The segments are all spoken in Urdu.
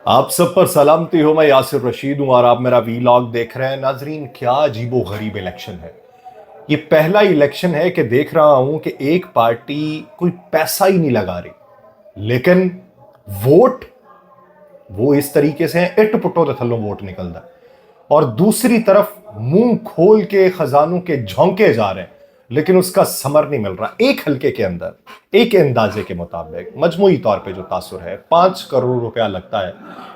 آپ سب پر سلامتی ہو. میں یاسر رشید ہوں اور آپ میرا ویلاگ دیکھ رہے ہیں. ناظرین، کیا عجیب و غریب الیکشن ہے. یہ پہلا الیکشن ہے کہ دیکھ رہا ہوں کہ ایک پارٹی کوئی پیسہ ہی نہیں لگا رہی، لیکن ووٹ وہ اس طریقے سے اٹ پٹو دے تھلوں ووٹ نکلتا ہے، اور دوسری طرف منہ کھول کے خزانوں کے جھونکے جا رہے ہیں، لیکن اس کا ثمر نہیں مل رہا. ایک حلقے کے اندر ایک اندازے کے مطابق مجموعی طور پہ جو تاثر ہے 5 کروڑ روپیہ لگتا ہے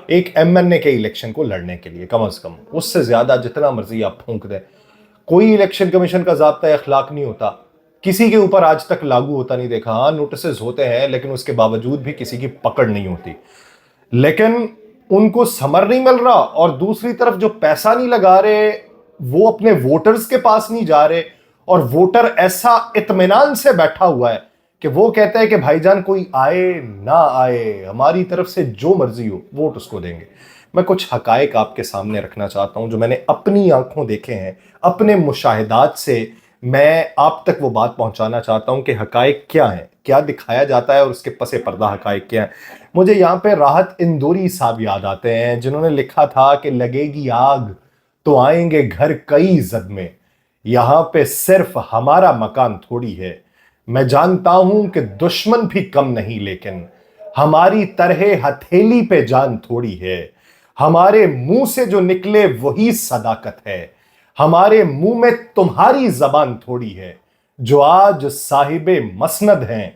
ایک ایم این اے کے الیکشن کو لڑنے کے لیے. کم از کم اس سے زیادہ جتنا مرضی آپ پھونک دیں. کوئی الیکشن کمیشن کا ضابطہ اخلاق نہیں ہوتا، کسی کے اوپر آج تک لاگو ہوتا نہیں دیکھا. ہاں، نوٹسز ہوتے ہیں، لیکن اس کے باوجود بھی کسی کی پکڑ نہیں ہوتی. لیکن ان کو ثمر نہیں مل رہا، اور دوسری طرف جو پیسہ نہیں لگا رہے وہ اپنے ووٹرز کے پاس نہیں جا رہے، اور ووٹر ایسا اطمینان سے بیٹھا ہوا ہے کہ وہ کہتا ہے کہ بھائی جان کوئی آئے نہ آئے، ہماری طرف سے جو مرضی ہو ووٹ اس کو دیں گے. میں کچھ حقائق آپ کے سامنے رکھنا چاہتا ہوں جو میں نے اپنی آنکھوں دیکھے ہیں، اپنے مشاہدات سے میں آپ تک وہ بات پہنچانا چاہتا ہوں کہ حقائق کیا ہیں، کیا دکھایا جاتا ہے اور اس کے پس پردہ حقائق کیا ہیں. مجھے یہاں پہ راحت اندوری صاحب یاد آتے ہیں جنہوں نے لکھا تھا کہ لگے گی آگ تو آئیں گے گھر کئی زد میں، یہاں پہ صرف ہمارا مکان تھوڑی ہے. میں جانتا ہوں کہ دشمن بھی کم نہیں، لیکن ہماری طرح ہتھیلی پہ جان تھوڑی ہے. ہمارے منہ سے جو نکلے وہی صداقت ہے، ہمارے منہ میں تمہاری زبان تھوڑی ہے. جو آج صاحب مسند ہیں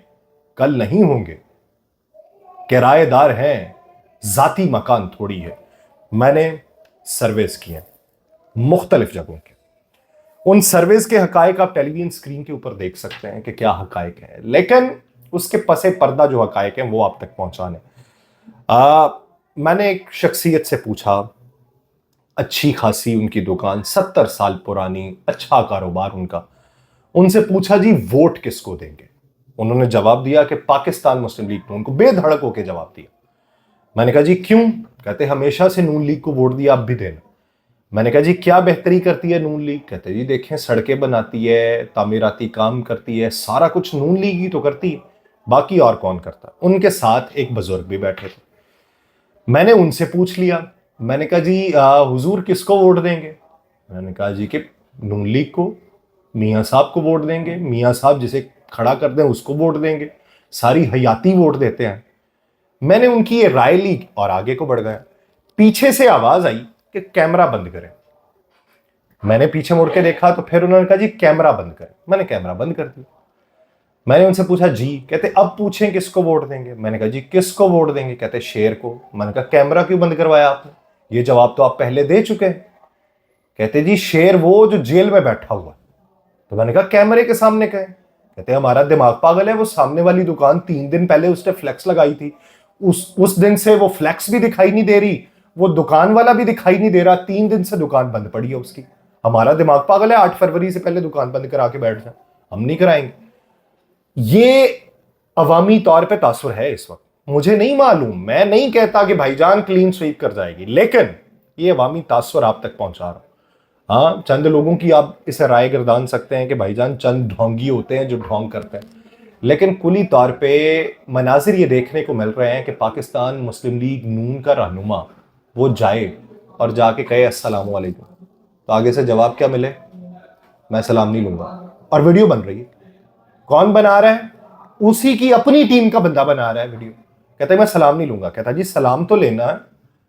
کل نہیں ہوں گے، کرایہ دار ہیں ذاتی مکان تھوڑی ہے. میں نے سرویز کیے مختلف جگہوں کے، ان سرویز کے حقائق آپ ٹیلی ویژن اسکرین کے اوپر دیکھ سکتے ہیں کہ کیا حقائق ہیں، لیکن اس کے پس پردہ جو حقائق ہیں وہ آپ تک پہنچانے. میں نے ایک شخصیت سے پوچھا، اچھی خاصی ان کی دکان، 70 سال پرانی، اچھا کاروبار ان کا. ان سے پوچھا جی ووٹ کس کو دیں گے؟ انہوں نے جواب دیا کہ پاکستان مسلم لیگ نون کو. بے دھڑک ہو کے جواب دیا. میں نے کہا جی کیوں؟ کہتے ہمیشہ سے نون لیگ کو ووٹ دیا، اب بھی دینا. میں نے کہا جی کیا بہتری کرتی ہے نون لیگ؟ کہتے جی دیکھیں سڑکیں بناتی ہے، تعمیراتی کام کرتی ہے، سارا کچھ نون لیگ ہی تو کرتی ہے، باقی اور کون کرتا؟ ان کے ساتھ ایک بزرگ بھی بیٹھے تھے. میں نے ان سے پوچھ لیا، میں نے کہا جی حضور کس کو ووٹ دیں گے؟ میں نے کہا جی کہ نون لیگ کو. میاں صاحب کو ووٹ دیں گے، میاں صاحب جسے کھڑا کر دیں اس کو ووٹ دیں گے، ساری حیاتی ووٹ دیتے ہیں. میں نے ان کی یہ رائے لی اور آگے کو بڑھ گیا. پیچھے سے آواز آئی کہ کیمرہ بند کریں. میں نے پیچھے مڑ کے دیکھا تو پھر انہوں نے کہا جی کیمرہ بند کریں. میں نے کیمرہ بند کر دیا. میں نے ان سے پوچھا جی، کہتے اب پوچھیں کس کو ووٹ دیں گے؟ میں نے کہا جی کس کو ووٹ دیں گے؟ کہتے شیر کو. میں نے کہا کیمرہ کیوں بند کروایا آپ نے؟ یہ جواب تو آپ پہلے دے چکے ہیں. کہتے جی شیر وہ جو جیل میں بیٹھا ہوا. تو میں نے کہا کیمرے کے سامنے کہیں. کہتے ہمارا دماغ پاگل ہے، وہ سامنے والی دکان 3 دن پہلے اس نے فلیکس لگائی تھی، اس دن سے وہ فلیکس بھی دکھائی نہیں دے رہی، وہ دکان والا بھی دکھائی نہیں دے رہا، 3 دن سے دکان بند پڑی ہے اس کی. ہمارا دماغ پاگل ہے، 8 فروری سے پہلے دکان بند کرا کے بیٹھ جائیں، ہم نہیں کرائیں گے. یہ عوامی طور پہ تاثر ہے اس وقت. مجھے نہیں معلوم، میں نہیں کہتا کہ بھائی جان کلین سویپ کر جائے گی، لیکن یہ عوامی تاثر آپ تک پہنچا رہا ہوں. ہاں، چند لوگوں کی آپ اسے رائے گردان سکتے ہیں کہ بھائی جان چند ڈھونگی ہوتے ہیں جو ڈھونگ کرتے ہیں، لیکن کلی طور پہ مناظر یہ دیکھنے کو مل رہے ہیں کہ پاکستان مسلم لیگ نون کا رہنما وہ جائے اور جا کے کہے السلام علیکم، تو آگے سے جواب کیا ملے؟ میں سلام نہیں لوں گا. اور ویڈیو بن رہی ہے. کون بنا رہا ہے؟ اسی کی اپنی ٹیم کا بندہ بنا رہا ہے ویڈیو. کہتا ہے میں سلام نہیں لوں گا. کہتا جی سلام تو لینا ہے،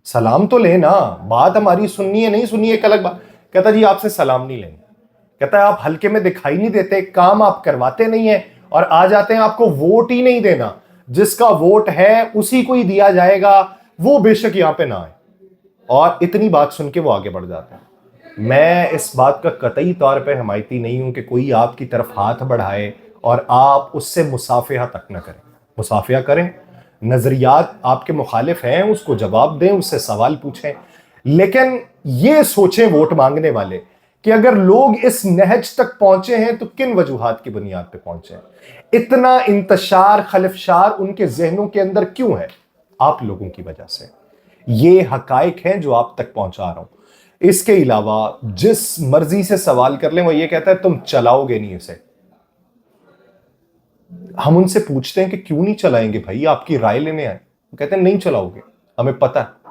سلام تو لینا، بات ہماری سننی ہے نہیں سننی ہے ایک الگ بات. کہتا جی آپ سے سلام نہیں لیں گے. کہتا ہے آپ حلقے میں دکھائی نہیں دیتے، کام آپ کرواتے نہیں ہیں، اور آ جاتے ہیں آپ کو ووٹ ہی نہیں دینا. جس کا ووٹ ہے اسی کو ہی دیا جائے گا، وہ بے شک یہاں پہ نہ آئے. اور اتنی بات سن کے وہ آگے بڑھ جاتے ہیں. میں اس بات کا قطعی طور پہ حمایتی نہیں ہوں کہ کوئی آپ کی طرف ہاتھ بڑھائے اور آپ اس سے مصافحہ تک نہ کریں. مصافحہ کریں، نظریات آپ کے مخالف ہیں اس کو جواب دیں، اس سے سوال پوچھیں، لیکن یہ سوچیں ووٹ مانگنے والے کہ اگر لوگ اس نہج تک پہنچے ہیں تو کن وجوہات کی بنیاد پہ پہنچے ہیں؟ اتنا انتشار خلفشار ان کے ذہنوں کے اندر کیوں ہے؟ آپ لوگوں کی وجہ سے. یہ حقائق ہیں جو آپ تک پہنچا رہا ہوں. اس کے علاوہ جس مرضی سے سوال کر لیں وہ یہ کہتا ہے تم چلاؤ گے نہیں اسے. ہم ان سے پوچھتے ہیں کہ کیوں نہیں چلائیں گے بھائی، آپ کی رائے لینے آئے. وہ کہتے ہیں نہیں چلاؤ گے، ہمیں پتہ ہے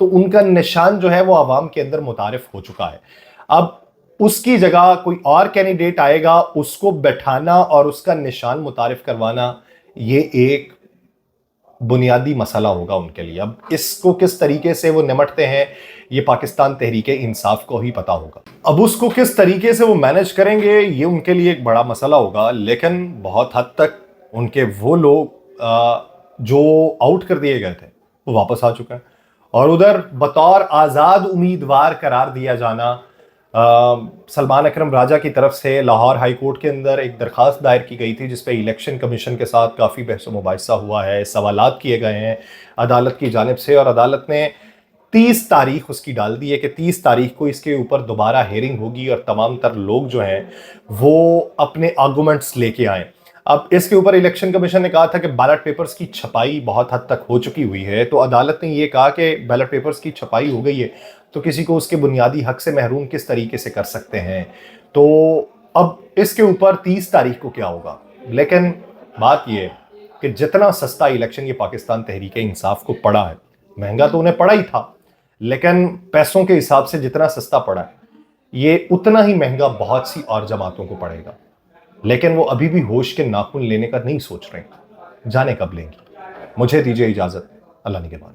تو ان کا نشان جو ہے وہ عوام کے اندر متعارف ہو چکا ہے. اب اس کی جگہ کوئی اور کینڈیڈیٹ آئے گا, اس کو بٹھانا اور اس کا نشان متعارف کروانا, یہ ایک بنیادی مسئلہ ہوگا ان کے لیے. اب اس کو کس طریقے سے وہ نمٹتے ہیں یہ پاکستان تحریک انصاف کو ہی پتا ہوگا. اب اس کو کس طریقے سے وہ مینج کریں گے یہ ان کے لیے ایک بڑا مسئلہ ہوگا. لیکن بہت حد تک ان کے وہ لوگ جو آؤٹ کر دیے گئے تھے وہ واپس آ چکے ہیں, اور ادھر بطور آزاد امیدوار قرار دیا جانا سلمان اکرم راجہ کی طرف سے لاہور ہائی کورٹ کے اندر ایک درخواست دائر کی گئی تھی جس پہ الیکشن کمیشن کے ساتھ کافی بحث و مباحثہ ہوا ہے, سوالات کیے گئے ہیں عدالت کی جانب سے, اور عدالت نے 30 تاریخ اس کی ڈال دی ہے کہ 30 تاریخ کو اس کے اوپر دوبارہ ہیئرنگ ہوگی اور تمام تر لوگ جو ہیں وہ اپنے آرگومنٹس لے کے آئیں. اب اس کے اوپر الیکشن کمیشن نے کہا تھا کہ بیلٹ پیپرز کی چھپائی بہت حد تک ہو چکی ہوئی ہے, تو عدالت نے یہ کہا کہ بیلٹ پیپرز کی چھپائی ہو گئی ہے تو کسی کو اس کے بنیادی حق سے محروم کس طریقے سے کر سکتے ہیں. تو اب اس کے اوپر 30 تاریخ کو کیا ہوگا. لیکن بات یہ کہ جتنا سستا الیکشن یہ پاکستان تحریک انصاف کو پڑا ہے, مہنگا تو انہیں پڑا ہی تھا لیکن پیسوں کے حساب سے جتنا سستا پڑا ہے یہ اتنا ہی مہنگا بہت سی اور جماعتوں کو پڑے گا. لیکن وہ ابھی بھی ہوش کے ناخن لینے کا نہیں سوچ رہے, جانے کب لیں گی. مجھے دیجیے اجازت, اللہ نگہبان.